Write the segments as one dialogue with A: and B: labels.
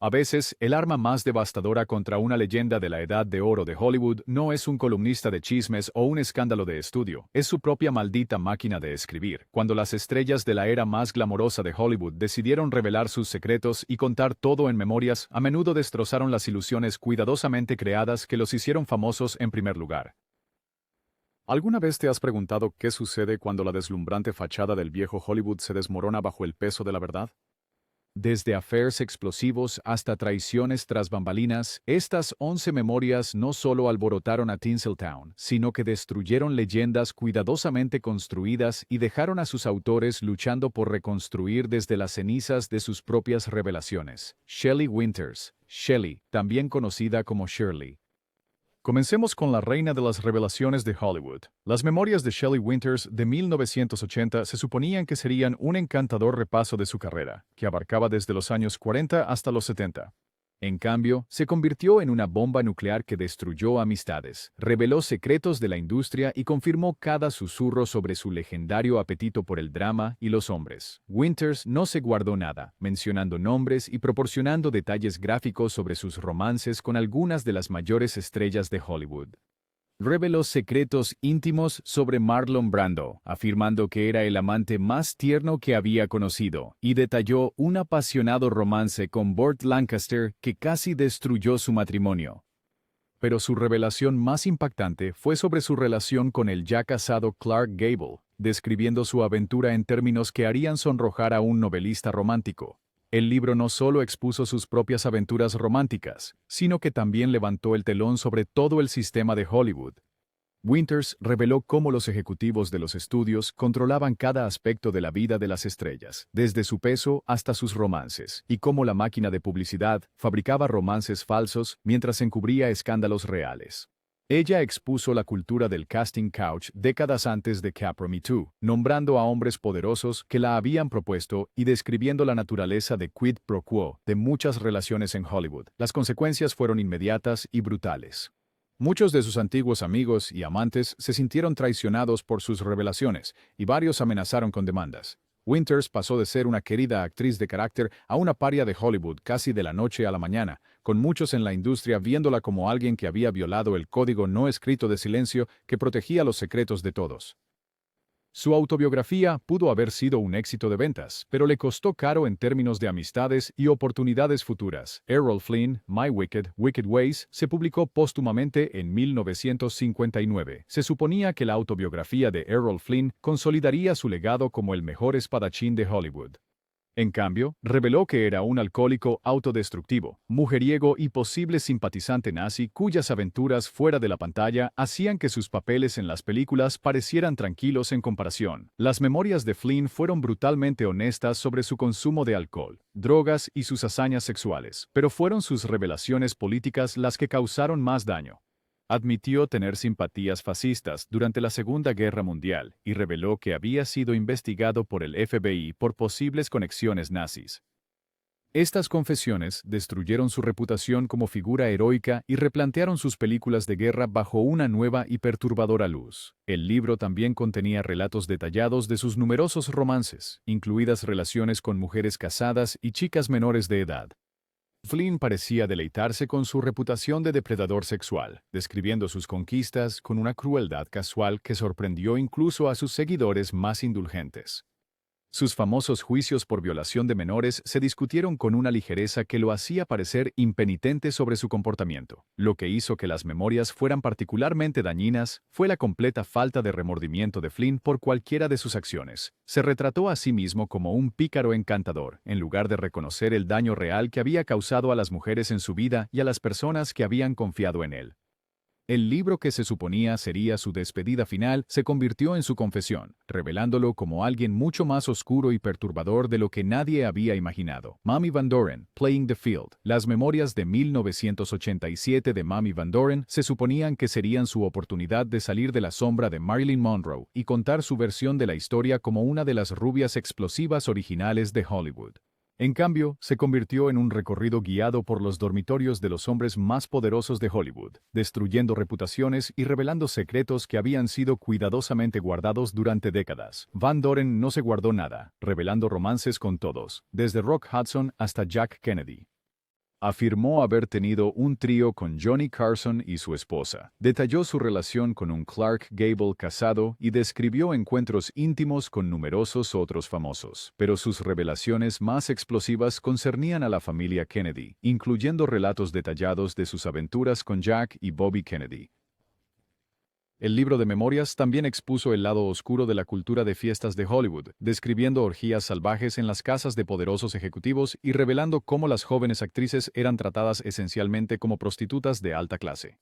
A: A veces, el arma más devastadora contra una leyenda de la edad de oro de Hollywood no es un columnista de chismes o un escándalo de estudio, es su propia maldita máquina de escribir. Cuando las estrellas de la era más glamorosa de Hollywood decidieron revelar sus secretos y contar todo en memorias, a menudo destrozaron las ilusiones cuidadosamente creadas que los hicieron famosos en primer lugar. ¿Alguna vez te has preguntado qué sucede cuando la deslumbrante fachada del viejo Hollywood se desmorona bajo el peso de la verdad? Desde affairs explosivos hasta traiciones tras bambalinas, estas 11 memorias no solo alborotaron a Tinseltown, sino que destruyeron leyendas cuidadosamente construidas y dejaron a sus autores luchando por reconstruir desde las cenizas de sus propias revelaciones. Shelley Winters, Shelley, también conocida como Shirley. Comencemos con la reina de las revelaciones de Hollywood. Las memorias de Shelley Winters de 1980 se suponían que serían un encantador repaso de su carrera, que abarcaba desde los años 40 hasta los 70. En cambio, se convirtió en una bomba nuclear que destruyó amistades, reveló secretos de la industria y confirmó cada susurro sobre su legendario apetito por el drama y los hombres. Winters no se guardó nada, mencionando nombres y proporcionando detalles gráficos sobre sus romances con algunas de las mayores estrellas de Hollywood. Reveló secretos íntimos sobre Marlon Brando, afirmando que era el amante más tierno que había conocido, y detalló un apasionado romance con Burt Lancaster que casi destruyó su matrimonio. Pero su revelación más impactante fue sobre su relación con el ya casado Clark Gable, describiendo su aventura en términos que harían sonrojar a un novelista romántico. El libro no solo expuso sus propias aventuras románticas, sino que también levantó el telón sobre todo el sistema de Hollywood. Winters reveló cómo los ejecutivos de los estudios controlaban cada aspecto de la vida de las estrellas, desde su peso hasta sus romances, y cómo la máquina de publicidad fabricaba romances falsos mientras encubría escándalos reales. Ella expuso la cultura del casting couch décadas antes de Capra Me Too, nombrando a hombres poderosos que la habían propuesto y describiendo la naturaleza de quid pro quo de muchas relaciones en Hollywood. Las consecuencias fueron inmediatas y brutales. Muchos de sus antiguos amigos y amantes se sintieron traicionados por sus revelaciones, y varios amenazaron con demandas. Winters pasó de ser una querida actriz de carácter a una paria de Hollywood casi de la noche a la mañana, con muchos en la industria viéndola como alguien que había violado el código no escrito de silencio que protegía los secretos de todos. Su autobiografía pudo haber sido un éxito de ventas, pero le costó caro en términos de amistades y oportunidades futuras. Errol Flynn, My Wicked, Wicked Ways, se publicó póstumamente en 1959. Se suponía que la autobiografía de Errol Flynn consolidaría su legado como el mejor espadachín de Hollywood. En cambio, reveló que era un alcohólico autodestructivo, mujeriego y posible simpatizante nazi cuyas aventuras fuera de la pantalla hacían que sus papeles en las películas parecieran tranquilos en comparación. Las memorias de Flynn fueron brutalmente honestas sobre su consumo de alcohol, drogas y sus hazañas sexuales, pero fueron sus revelaciones políticas las que causaron más daño. Admitió tener simpatías fascistas durante la Segunda Guerra Mundial y reveló que había sido investigado por el FBI por posibles conexiones nazis. Estas confesiones destruyeron su reputación como figura heroica y replantearon sus películas de guerra bajo una nueva y perturbadora luz. El libro también contenía relatos detallados de sus numerosos romances, incluidas relaciones con mujeres casadas y chicas menores de edad. Flynn parecía deleitarse con su reputación de depredador sexual, describiendo sus conquistas con una crueldad casual que sorprendió incluso a sus seguidores más indulgentes. Sus famosos juicios por violación de menores se discutieron con una ligereza que lo hacía parecer impenitente sobre su comportamiento. Lo que hizo que las memorias fueran particularmente dañinas fue la completa falta de remordimiento de Flynn por cualquiera de sus acciones. Se retrató a sí mismo como un pícaro encantador, en lugar de reconocer el daño real que había causado a las mujeres en su vida y a las personas que habían confiado en él. El libro que se suponía sería su despedida final se convirtió en su confesión, revelándolo como alguien mucho más oscuro y perturbador de lo que nadie había imaginado. Mamie Van Doren, Playing the Field. Las memorias de 1987 de Mamie Van Doren se suponían que serían su oportunidad de salir de la sombra de Marilyn Monroe y contar su versión de la historia como una de las rubias explosivas originales de Hollywood. En cambio, se convirtió en un recorrido guiado por los dormitorios de los hombres más poderosos de Hollywood, destruyendo reputaciones y revelando secretos que habían sido cuidadosamente guardados durante décadas. Van Doren no se guardó nada, revelando romances con todos, desde Rock Hudson hasta Jack Kennedy. Afirmó haber tenido un trío con Johnny Carson y su esposa. Detalló su relación con un Clark Gable casado y describió encuentros íntimos con numerosos otros famosos. Pero sus revelaciones más explosivas concernían a la familia Kennedy, incluyendo relatos detallados de sus aventuras con Jack y Bobby Kennedy. El libro de memorias también expuso el lado oscuro de la cultura de fiestas de Hollywood, describiendo orgías salvajes en las casas de poderosos ejecutivos y revelando cómo las jóvenes actrices eran tratadas esencialmente como prostitutas de alta clase.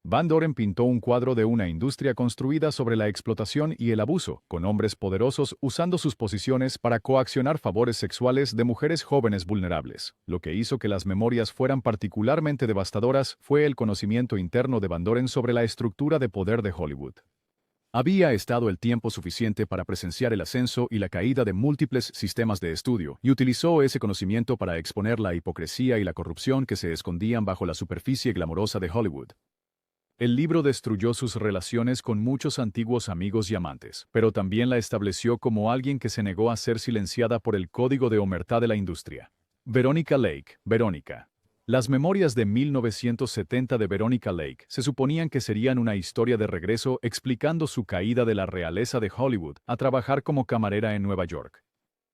A: Van Doren pintó un cuadro de una industria construida sobre la explotación y el abuso, con hombres poderosos usando sus posiciones para coaccionar favores sexuales de mujeres jóvenes vulnerables. Lo que hizo que las memorias fueran particularmente devastadoras fue el conocimiento interno de Van Doren sobre la estructura de poder de Hollywood. Había estado el tiempo suficiente para presenciar el ascenso y la caída de múltiples sistemas de estudio, y utilizó ese conocimiento para exponer la hipocresía y la corrupción que se escondían bajo la superficie glamorosa de Hollywood. El libro destruyó sus relaciones con muchos antiguos amigos y amantes, pero también la estableció como alguien que se negó a ser silenciada por el código de omertá de la industria. Veronica Lake, Verónica. Las memorias de 1970 de Veronica Lake se suponían que serían una historia de regreso explicando su caída de la realeza de Hollywood a trabajar como camarera en Nueva York.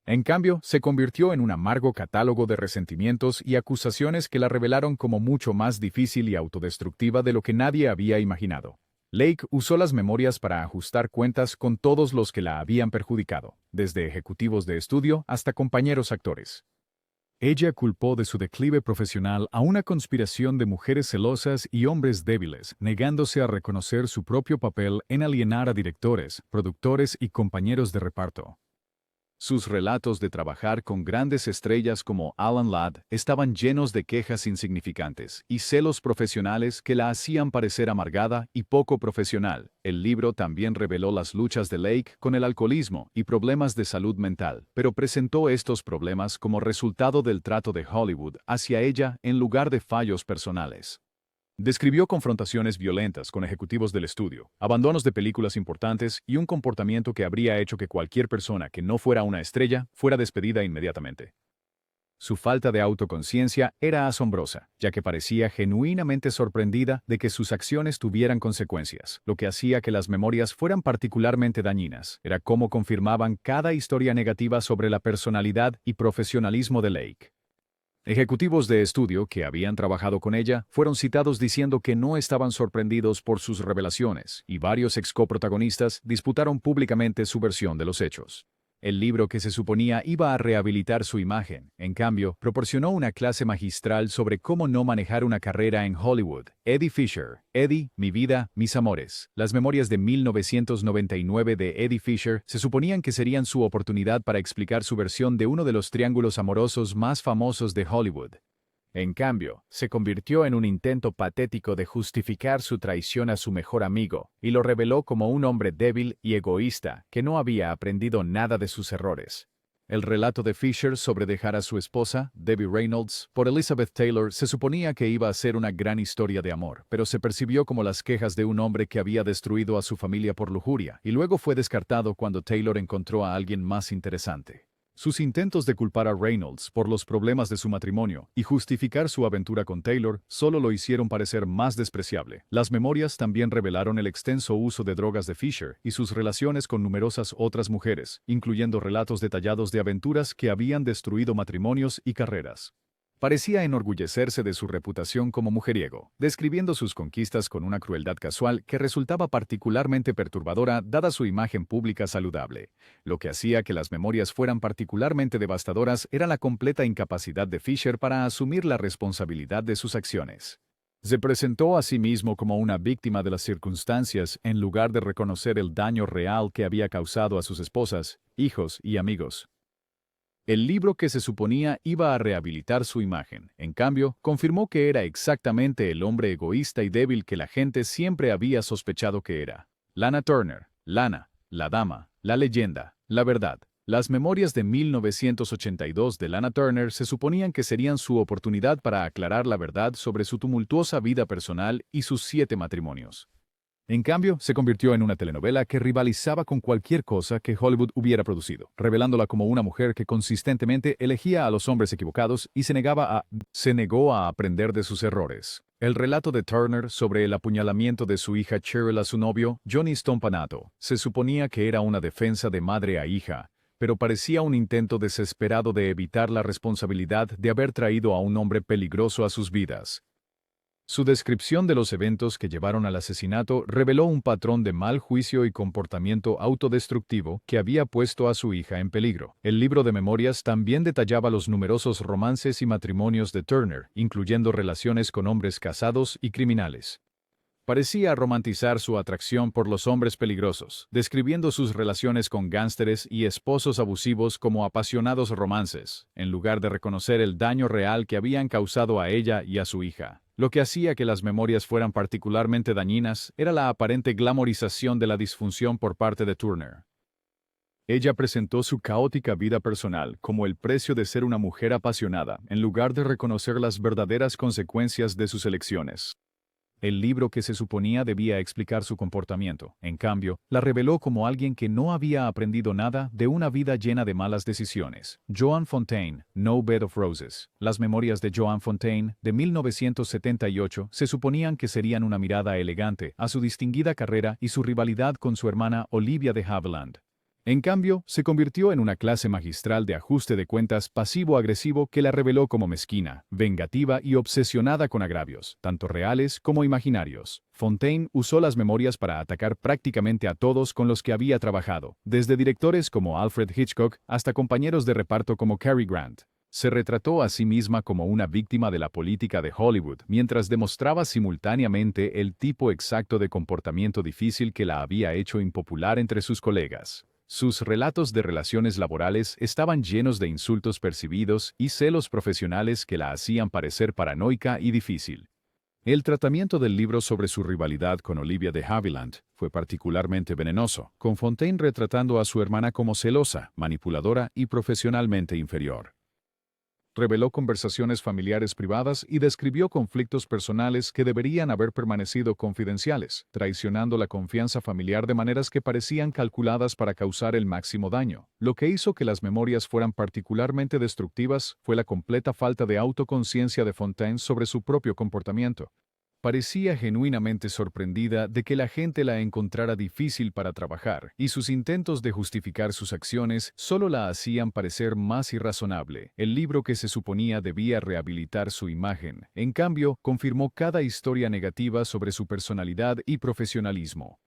A: En cambio, se convirtió en un amargo catálogo de resentimientos y acusaciones que la revelaron como mucho más difícil y autodestructiva de lo que nadie había imaginado. Lake usó las memorias para ajustar cuentas con todos los que la habían perjudicado, desde ejecutivos de estudio hasta compañeros actores. Ella culpó de su declive profesional a una conspiración de mujeres celosas y hombres débiles, negándose a reconocer su propio papel en alienar a directores, productores y compañeros de reparto. Sus relatos de trabajar con grandes estrellas como Alan Ladd estaban llenos de quejas insignificantes y celos profesionales que la hacían parecer amargada y poco profesional. El libro también reveló las luchas de Lake con el alcoholismo y problemas de salud mental, pero presentó estos problemas como resultado del trato de Hollywood hacia ella en lugar de fallos personales. Describió confrontaciones violentas con ejecutivos del estudio, abandonos de películas importantes y un comportamiento que habría hecho que cualquier persona que no fuera una estrella fuera despedida inmediatamente. Su falta de autoconciencia era asombrosa, ya que parecía genuinamente sorprendida de que sus acciones tuvieran consecuencias. Lo que hacía que las memorias fueran particularmente dañinas era cómo confirmaban cada historia negativa sobre la personalidad y profesionalismo de Lake. Ejecutivos de estudio que habían trabajado con ella fueron citados diciendo que no estaban sorprendidos por sus revelaciones, y varios ex-coprotagonistas disputaron públicamente su versión de los hechos. El libro que se suponía iba a rehabilitar su imagen, en cambio, proporcionó una clase magistral sobre cómo no manejar una carrera en Hollywood. Eddie Fisher. Eddie, mi vida, mis amores. Las memorias de 1999 de Eddie Fisher se suponían que serían su oportunidad para explicar su versión de uno de los triángulos amorosos más famosos de Hollywood. En cambio, se convirtió en un intento patético de justificar su traición a su mejor amigo, y lo reveló como un hombre débil y egoísta que no había aprendido nada de sus errores. El relato de Fisher sobre dejar a su esposa, Debbie Reynolds, por Elizabeth Taylor se suponía que iba a ser una gran historia de amor, pero se percibió como las quejas de un hombre que había destruido a su familia por lujuria, y luego fue descartado cuando Taylor encontró a alguien más interesante. Sus intentos de culpar a Reynolds por los problemas de su matrimonio y justificar su aventura con Taylor solo lo hicieron parecer más despreciable. Las memorias también revelaron el extenso uso de drogas de Fisher y sus relaciones con numerosas otras mujeres, incluyendo relatos detallados de aventuras que habían destruido matrimonios y carreras. Parecía enorgullecerse de su reputación como mujeriego, describiendo sus conquistas con una crueldad casual que resultaba particularmente perturbadora dada su imagen pública saludable. Lo que hacía que las memorias fueran particularmente devastadoras era la completa incapacidad de Fisher para asumir la responsabilidad de sus acciones. Se presentó a sí mismo como una víctima de las circunstancias en lugar de reconocer el daño real que había causado a sus esposas, hijos y amigos. El libro que se suponía iba a rehabilitar su imagen, en cambio, confirmó que era exactamente el hombre egoísta y débil que la gente siempre había sospechado que era. Lana Turner, Lana, la dama, la leyenda, la verdad. Las memorias de 1982 de Lana Turner se suponían que serían su oportunidad para aclarar la verdad sobre su tumultuosa vida personal y sus 7 matrimonios. En cambio, se convirtió en una telenovela que rivalizaba con cualquier cosa que Hollywood hubiera producido, revelándola como una mujer que consistentemente elegía a los hombres equivocados y se negó a aprender de sus errores. El relato de Turner sobre el apuñalamiento de su hija Cheryl a su novio, Johnny Stompanato, se suponía que era una defensa de madre a hija, pero parecía un intento desesperado de evitar la responsabilidad de haber traído a un hombre peligroso a sus vidas. Su descripción de los eventos que llevaron al asesinato reveló un patrón de mal juicio y comportamiento autodestructivo que había puesto a su hija en peligro. El libro de memorias también detallaba los numerosos romances y matrimonios de Turner, incluyendo relaciones con hombres casados y criminales. Parecía romantizar su atracción por los hombres peligrosos, describiendo sus relaciones con gánsteres y esposos abusivos como apasionados romances, en lugar de reconocer el daño real que habían causado a ella y a su hija. Lo que hacía que las memorias fueran particularmente dañinas era la aparente glamorización de la disfunción por parte de Turner. Ella presentó su caótica vida personal como el precio de ser una mujer apasionada, en lugar de reconocer las verdaderas consecuencias de sus elecciones. El libro que se suponía debía explicar su comportamiento, en cambio, la reveló como alguien que no había aprendido nada de una vida llena de malas decisiones. Joan Fontaine, No Bed of Roses. Las memorias de Joan Fontaine, de 1978, se suponían que serían una mirada elegante a su distinguida carrera y su rivalidad con su hermana Olivia de Havilland. En cambio, se convirtió en una clase magistral de ajuste de cuentas pasivo-agresivo que la reveló como mezquina, vengativa y obsesionada con agravios, tanto reales como imaginarios. Fontaine usó las memorias para atacar prácticamente a todos con los que había trabajado, desde directores como Alfred Hitchcock hasta compañeros de reparto como Cary Grant. Se retrató a sí misma como una víctima de la política de Hollywood, mientras demostraba simultáneamente el tipo exacto de comportamiento difícil que la había hecho impopular entre sus colegas. Sus relatos de relaciones laborales estaban llenos de insultos percibidos y celos profesionales que la hacían parecer paranoica y difícil. El tratamiento del libro sobre su rivalidad con Olivia de Havilland fue particularmente venenoso, con Fontaine retratando a su hermana como celosa, manipuladora y profesionalmente inferior. Reveló conversaciones familiares privadas y describió conflictos personales que deberían haber permanecido confidenciales, traicionando la confianza familiar de maneras que parecían calculadas para causar el máximo daño. Lo que hizo que las memorias fueran particularmente destructivas fue la completa falta de autoconciencia de Fontaine sobre su propio comportamiento. Parecía genuinamente sorprendida de que la gente la encontrara difícil para trabajar, y sus intentos de justificar sus acciones solo la hacían parecer más irrazonable. El libro que se suponía debía rehabilitar su imagen, en cambio, confirmó cada historia negativa sobre su personalidad y profesionalismo.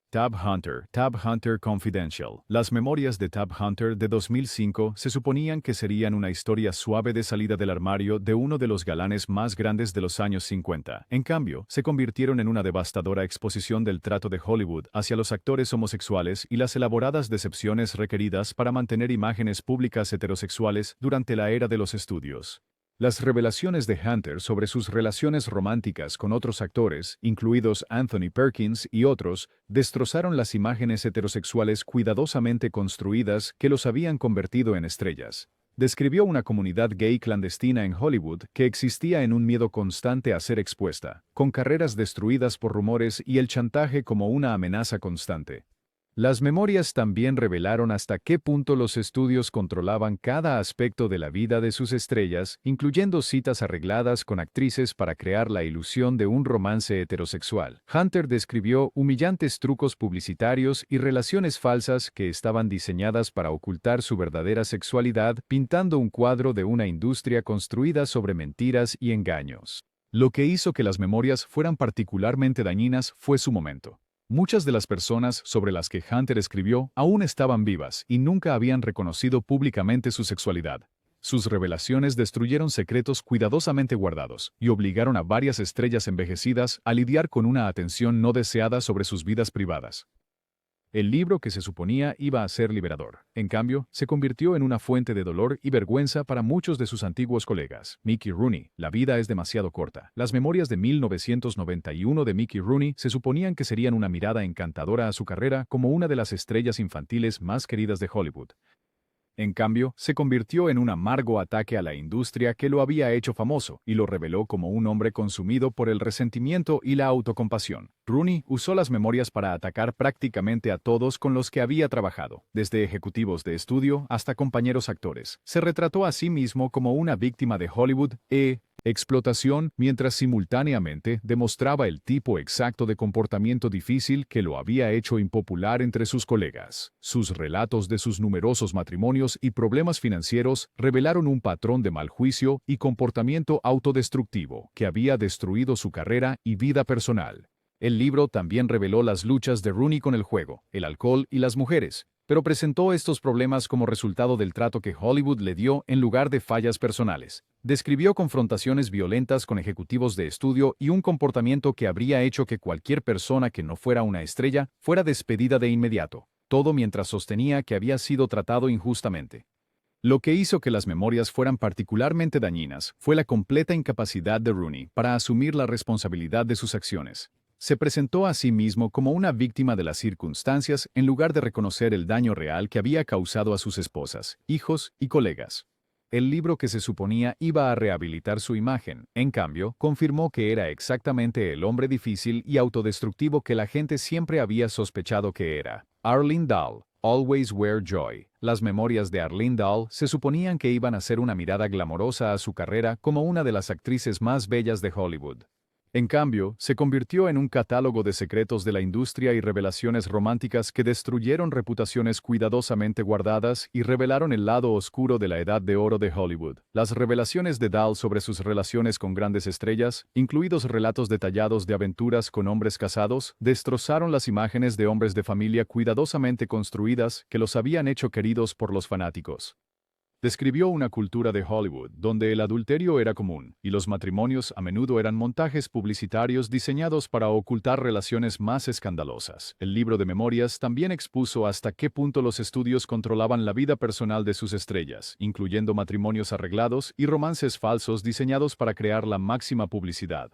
A: Tab Hunter Confidential. Las memorias de Tab Hunter de 2005 se suponían que serían una historia suave de salida del armario de uno de los galanes más grandes de los años 50. En cambio, se convirtieron en una devastadora exposición del trato de Hollywood hacia los actores homosexuales y las elaboradas decepciones requeridas para mantener imágenes públicas heterosexuales durante la era de los estudios. Las revelaciones de Hunter sobre sus relaciones románticas con otros actores, incluidos Anthony Perkins y otros, destrozaron las imágenes heterosexuales cuidadosamente construidas que los habían convertido en estrellas. Describió una comunidad gay clandestina en Hollywood que existía en un miedo constante a ser expuesta, con carreras destruidas por rumores y el chantaje como una amenaza constante. Las memorias también revelaron hasta qué punto los estudios controlaban cada aspecto de la vida de sus estrellas, incluyendo citas arregladas con actrices para crear la ilusión de un romance heterosexual. Hunter describió humillantes trucos publicitarios y relaciones falsas que estaban diseñadas para ocultar su verdadera sexualidad, pintando un cuadro de una industria construida sobre mentiras y engaños. Lo que hizo que las memorias fueran particularmente dañinas fue su momento. Muchas de las personas sobre las que Hunter escribió aún estaban vivas y nunca habían reconocido públicamente su sexualidad. Sus revelaciones destruyeron secretos cuidadosamente guardados y obligaron a varias estrellas envejecidas a lidiar con una atención no deseada sobre sus vidas privadas. El libro que se suponía iba a ser liberador, en cambio, se convirtió en una fuente de dolor y vergüenza para muchos de sus antiguos colegas. Mickey Rooney, La vida es demasiado corta. Las memorias de 1991 de Mickey Rooney se suponían que serían una mirada encantadora a su carrera como una de las estrellas infantiles más queridas de Hollywood. En cambio, se convirtió en un amargo ataque a la industria que lo había hecho famoso y lo reveló como un hombre consumido por el resentimiento y la autocompasión. Rooney usó las memorias para atacar prácticamente a todos con los que había trabajado, desde ejecutivos de estudio hasta compañeros actores. Se retrató a sí mismo como una víctima de Hollywood explotación, mientras simultáneamente demostraba el tipo exacto de comportamiento difícil que lo había hecho impopular entre sus colegas. Sus relatos de sus numerosos matrimonios y problemas financieros revelaron un patrón de mal juicio y comportamiento autodestructivo que había destruido su carrera y vida personal. El libro también reveló las luchas de Rooney con el juego, el alcohol y las mujeres, pero presentó estos problemas como resultado del trato que Hollywood le dio en lugar de fallas personales. Describió confrontaciones violentas con ejecutivos de estudio y un comportamiento que habría hecho que cualquier persona que no fuera una estrella fuera despedida de inmediato, todo mientras sostenía que había sido tratado injustamente. Lo que hizo que las memorias fueran particularmente dañinas fue la completa incapacidad de Rooney para asumir la responsabilidad de sus acciones. Se presentó a sí mismo como una víctima de las circunstancias en lugar de reconocer el daño real que había causado a sus esposas, hijos y colegas. El libro que se suponía iba a rehabilitar su imagen, en cambio, confirmó que era exactamente el hombre difícil y autodestructivo que la gente siempre había sospechado que era. Arlene Dahl, Always Wear Joy. Las memorias de Arlene Dahl se suponían que iban a ser una mirada glamorosa a su carrera como una de las actrices más bellas de Hollywood. En cambio, se convirtió en un catálogo de secretos de la industria y revelaciones románticas que destruyeron reputaciones cuidadosamente guardadas y revelaron el lado oscuro de la edad de oro de Hollywood. Las revelaciones de Dahl sobre sus relaciones con grandes estrellas, incluidos relatos detallados de aventuras con hombres casados, destrozaron las imágenes de hombres de familia cuidadosamente construidas que los habían hecho queridos por los fanáticos. Describió una cultura de Hollywood donde el adulterio era común y los matrimonios a menudo eran montajes publicitarios diseñados para ocultar relaciones más escandalosas. El libro de memorias también expuso hasta qué punto los estudios controlaban la vida personal de sus estrellas, incluyendo matrimonios arreglados y romances falsos diseñados para crear la máxima publicidad.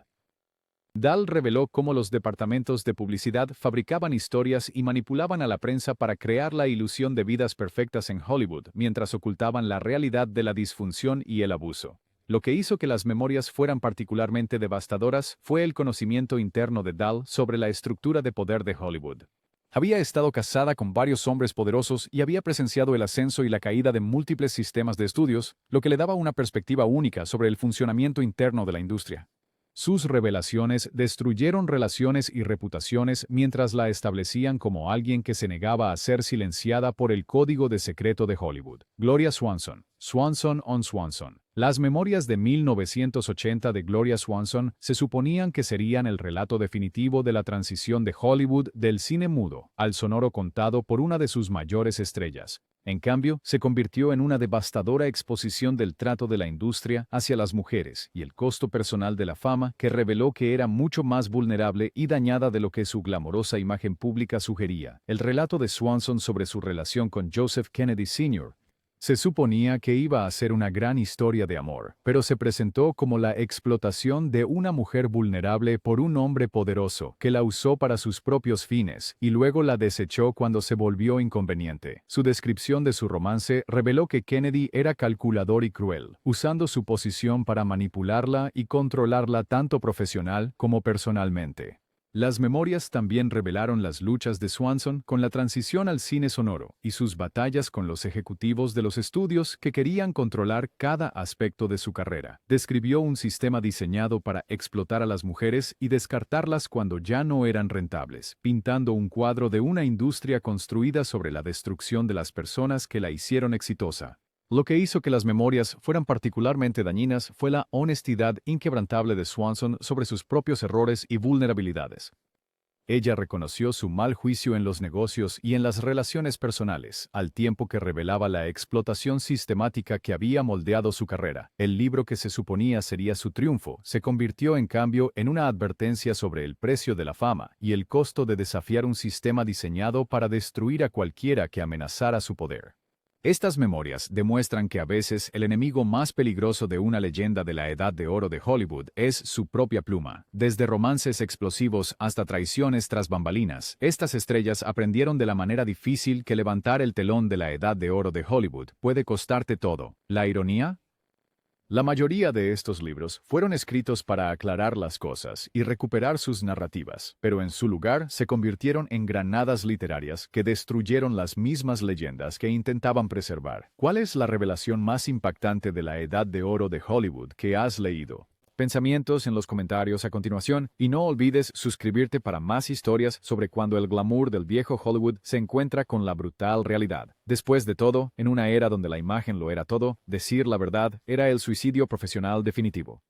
A: Dahl reveló cómo los departamentos de publicidad fabricaban historias y manipulaban a la prensa para crear la ilusión de vidas perfectas en Hollywood, mientras ocultaban la realidad de la disfunción y el abuso. Lo que hizo que las memorias fueran particularmente devastadoras fue el conocimiento interno de Dahl sobre la estructura de poder de Hollywood. Había estado casada con varios hombres poderosos y había presenciado el ascenso y la caída de múltiples sistemas de estudios, lo que le daba una perspectiva única sobre el funcionamiento interno de la industria. Sus revelaciones destruyeron relaciones y reputaciones mientras la establecían como alguien que se negaba a ser silenciada por el código de secreto de Hollywood. Gloria Swanson. Swanson on Swanson. Las memorias de 1980 de Gloria Swanson se suponían que serían el relato definitivo de la transición de Hollywood del cine mudo al sonoro contado por una de sus mayores estrellas. En cambio, se convirtió en una devastadora exposición del trato de la industria hacia las mujeres y el costo personal de la fama que reveló que era mucho más vulnerable y dañada de lo que su glamorosa imagen pública sugería. El relato de Swanson sobre su relación con Joseph Kennedy Sr. se suponía que iba a ser una gran historia de amor, pero se presentó como la explotación de una mujer vulnerable por un hombre poderoso que la usó para sus propios fines y luego la desechó cuando se volvió inconveniente. Su descripción de su romance reveló que Kennedy era calculador y cruel, usando su posición para manipularla y controlarla tanto profesional como personalmente. Las memorias también revelaron las luchas de Swanson con la transición al cine sonoro y sus batallas con los ejecutivos de los estudios que querían controlar cada aspecto de su carrera. Describió un sistema diseñado para explotar a las mujeres y descartarlas cuando ya no eran rentables, pintando un cuadro de una industria construida sobre la destrucción de las personas que la hicieron exitosa. Lo que hizo que las memorias fueran particularmente dañinas fue la honestidad inquebrantable de Swanson sobre sus propios errores y vulnerabilidades. Ella reconoció su mal juicio en los negocios y en las relaciones personales, al tiempo que revelaba la explotación sistemática que había moldeado su carrera. El libro que se suponía sería su triunfo se convirtió en cambio en una advertencia sobre el precio de la fama y el costo de desafiar un sistema diseñado para destruir a cualquiera que amenazara su poder. Estas memorias demuestran que a veces el enemigo más peligroso de una leyenda de la Edad de Oro de Hollywood es su propia pluma. Desde romances explosivos hasta traiciones tras bambalinas, estas estrellas aprendieron de la manera difícil que levantar el telón de la Edad de Oro de Hollywood puede costarte todo. ¿La ironía? La mayoría de estos libros fueron escritos para aclarar las cosas y recuperar sus narrativas, pero en su lugar se convirtieron en granadas literarias que destruyeron las mismas leyendas que intentaban preservar. ¿Cuál es la revelación más impactante de la Edad de Oro de Hollywood que has leído? Pensamientos en los comentarios a continuación y no olvides suscribirte para más historias sobre cuando el glamour del viejo Hollywood se encuentra con la brutal realidad. Después de todo, en una era donde la imagen lo era todo, decir la verdad era el suicidio profesional definitivo.